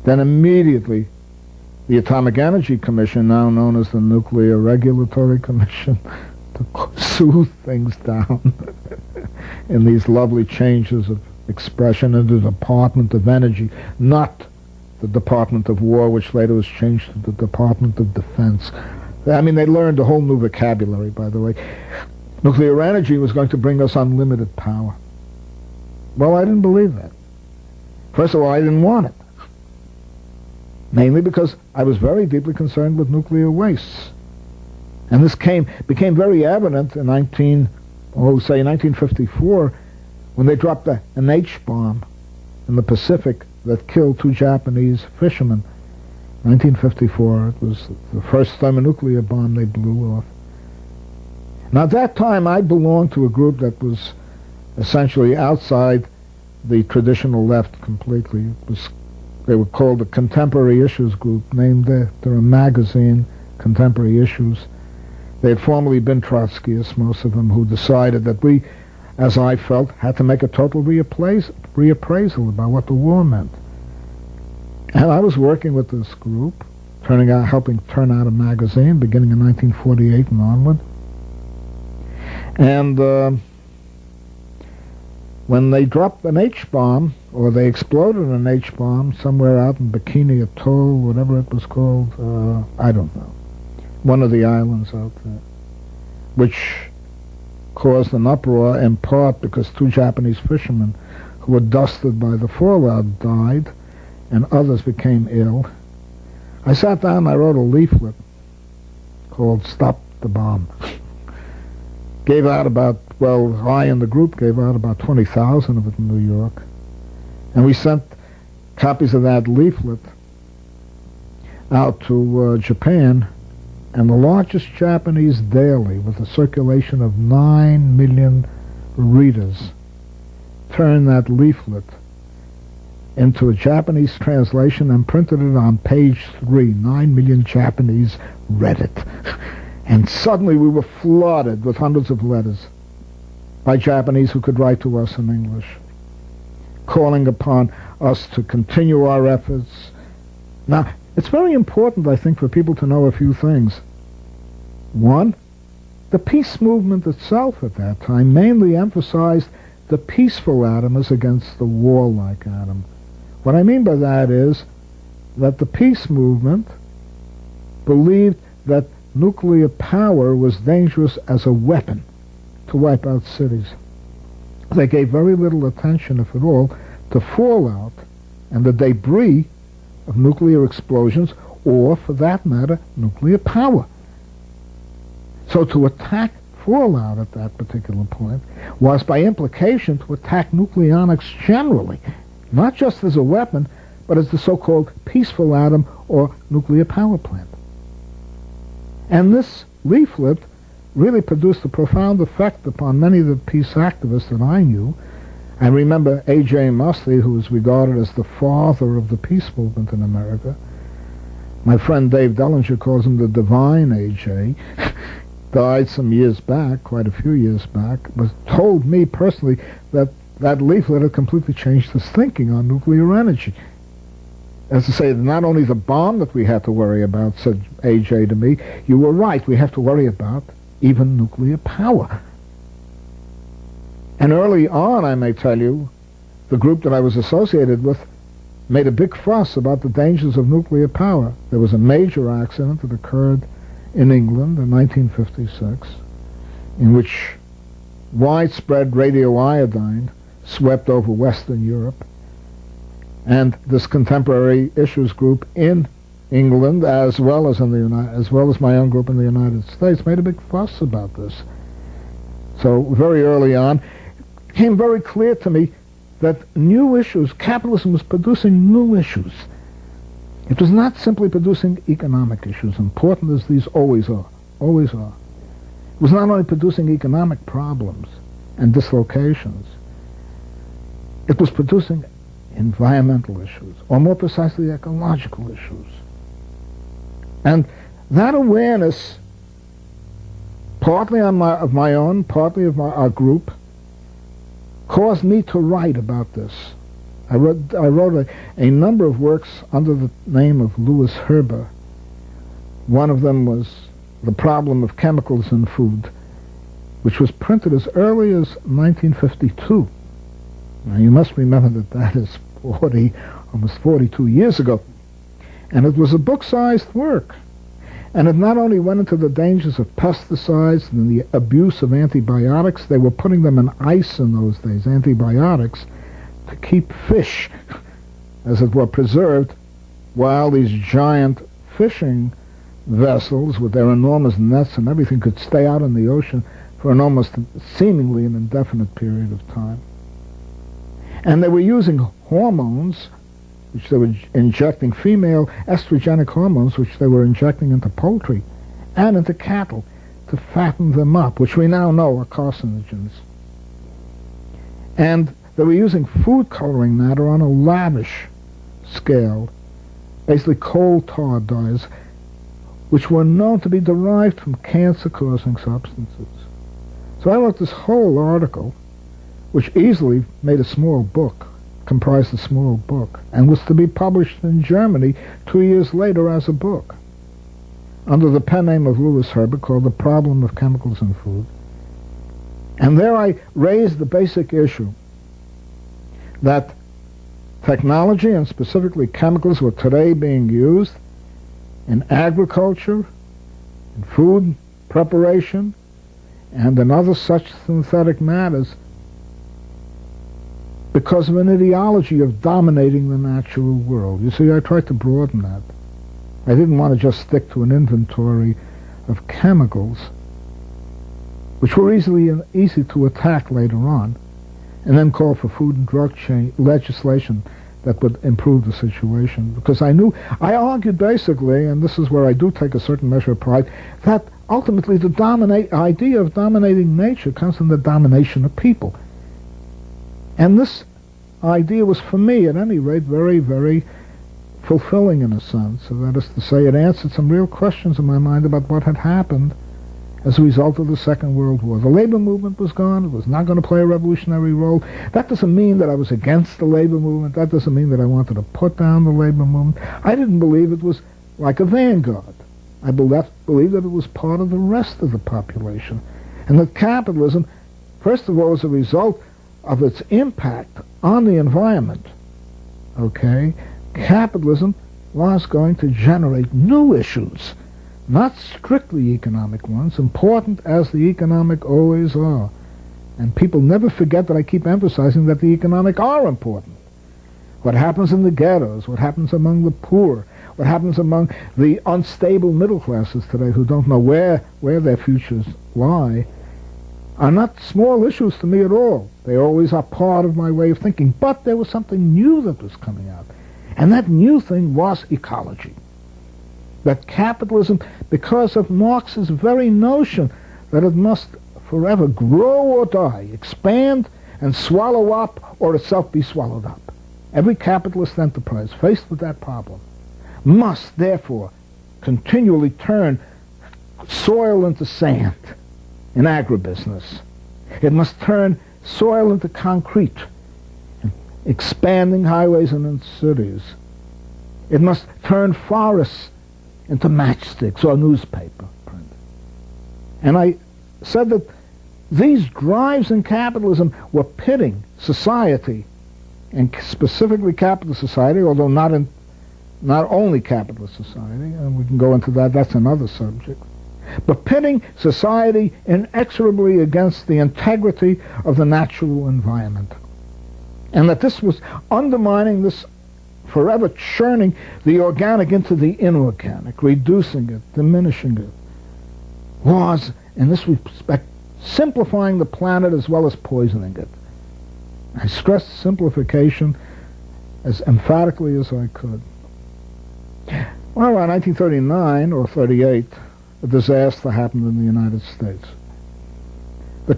Then immediately, the Atomic Energy Commission, now known as the Nuclear Regulatory Commission, to soothe things down in these lovely changes of expression into the Department of Energy, not the Department of War, which later was changed to the Department of Defense. I mean, they learned a whole new vocabulary, by the way. Nuclear energy was going to bring us unlimited power. Well, I didn't believe that. First of all, I didn't want it. Mainly because I was very deeply concerned with nuclear wastes. And this became very evident in 1954, when they dropped an H-bomb in the Pacific that killed 2 Japanese fishermen. 1954, it was the first thermonuclear bomb they blew off. Now, at that time, I belonged to a group that was essentially outside the traditional left completely. They were called the Contemporary Issues Group, named after a magazine, Contemporary Issues. They had formerly been Trotskyists, most of them, who decided that we, as I felt, had to make a total reappraisal about what the war meant. And I was working with this group, helping turn out a magazine, beginning in 1948 and onward. And when they dropped an H-bomb, or they exploded an H-bomb somewhere out in Bikini Atoll, whatever it was called, I don't know, one of the islands out there, which caused an uproar in part because 2 Japanese fishermen who were dusted by the fallout died, and others became ill. I sat down and I wrote a leaflet called Stop the Bomb. I and the group gave out about 20,000 of it in New York. And we sent copies of that leaflet out to Japan, and the largest Japanese daily with a circulation of 9 million readers turned that leaflet into a Japanese translation and printed it on page 3. 9 million Japanese read it. And suddenly we were flooded with hundreds of letters by Japanese who could write to us in English, calling upon us to continue our efforts. Now, it's very important, I think, for people to know a few things. One, the peace movement itself at that time mainly emphasized the peaceful atom as against the warlike atom. What I mean by that is that the peace movement believed that nuclear power was dangerous as a weapon to wipe out cities. They gave very little attention, if at all, to fallout and the debris of nuclear explosions, or, for that matter, nuclear power. So to attack fallout at that particular point was, by implication, to attack nucleonics generally, not just as a weapon, but as the so-called peaceful atom or nuclear power plant. And this leaflet really produced a profound effect upon many of the peace activists that I knew. I remember A.J. Muste, who was regarded as the father of the peace movement in America. My friend Dave Dellinger calls him the divine A.J. Died some years back, quite a few years back, but told me personally that that leaflet had completely changed his thinking on nuclear energy. As to say, not only the bomb that we had to worry about, said A.J. to me, you were right, we have to worry about even nuclear power. And early on, I may tell you, the group that I was associated with made a big fuss about the dangers of nuclear power. There was a major accident that occurred in England in 1956, in which widespread radioiodine swept over Western Europe, and this Contemporary Issues group in England, as well as my own group in the United States, made a big fuss about this. So very early on, it became very clear to me that new issues, capitalism was producing new issues. It was not simply producing economic issues, important as these always are. It was not only producing economic problems and dislocations, it was producing environmental issues, or more precisely, ecological issues. And that awareness, partly of my own, partly of our group, caused me to write about this I wrote a number of works under the name of Louis Herber. One of them was The Problem of Chemicals in Food, which was printed as early as 1952. Now, you must remember that that is almost 42 years ago. And it was a book-sized work. And it not only went into the dangers of pesticides and the abuse of antibiotics, they were putting them in ice in those days, antibiotics, to keep fish, as it were, preserved, while these giant fishing vessels with their enormous nets and everything could stay out in the ocean for an almost seemingly an indefinite period of time. And they were using hormones, which they were injecting, female estrogenic hormones, which they were injecting into poultry and into cattle to fatten them up, which we now know are carcinogens. And they were using food coloring matter on a lavish scale, basically coal tar dyes, which were known to be derived from cancer-causing substances. So I wrote this whole article, which easily made a small book, comprised a small book, and was to be published in Germany 2 years later as a book, under the pen name of Louis Herber, called The Problem of Chemicals in Food. And there I raised the basic issue that technology, and specifically chemicals, were today being used in agriculture, in food preparation, and in other such synthetic matters because of an ideology of dominating the natural world. You see, I tried to broaden that. I didn't want to just stick to an inventory of chemicals, which were easy to attack later on, and then call for food and drug legislation that would improve the situation. Because I argued basically, and this is where I do take a certain measure of pride, that ultimately the idea of dominating nature comes from the domination of people. And this idea was, for me at any rate, very, very fulfilling in a sense. So that is to say, it answered some real questions in my mind about what had happened as a result of the Second World War. The labor movement was gone. It was not going to play a revolutionary role. That doesn't mean that I was against the labor movement. That doesn't mean that I wanted to put down the labor movement. I didn't believe it was like a vanguard. I believed that it was part of the rest of the population. And that capitalism, first of all, as a result of its impact on the environment, okay, capitalism was going to generate new issues, not strictly economic ones, important as the economic always are. And people never forget that I keep emphasizing that the economic are important. What happens in the ghettos, what happens among the poor, what happens among the unstable middle classes today who don't know where their futures lie, are not small issues to me at all. They always are part of my way of thinking. But there was something new that was coming out. And that new thing was ecology. That capitalism, because of Marx's very notion that it must forever grow or die, expand and swallow up, or itself be swallowed up. Every capitalist enterprise faced with that problem must therefore continually turn soil into sand in agribusiness. It must turn soil into concrete, expanding highways and in cities. It must turn forests into matchsticks or newspaper print. And I said that these drives in capitalism were pitting society, and specifically capitalist society, although not only capitalist society, and we can go into that, that's another subject, but pitting society inexorably against the integrity of the natural environment. And that this was undermining this, forever churning the organic into the inorganic, reducing it, diminishing it, was, in this respect, simplifying the planet as well as poisoning it. I stressed simplification as emphatically as I could. Well, around 1939 or 38, a disaster happened in the United States. The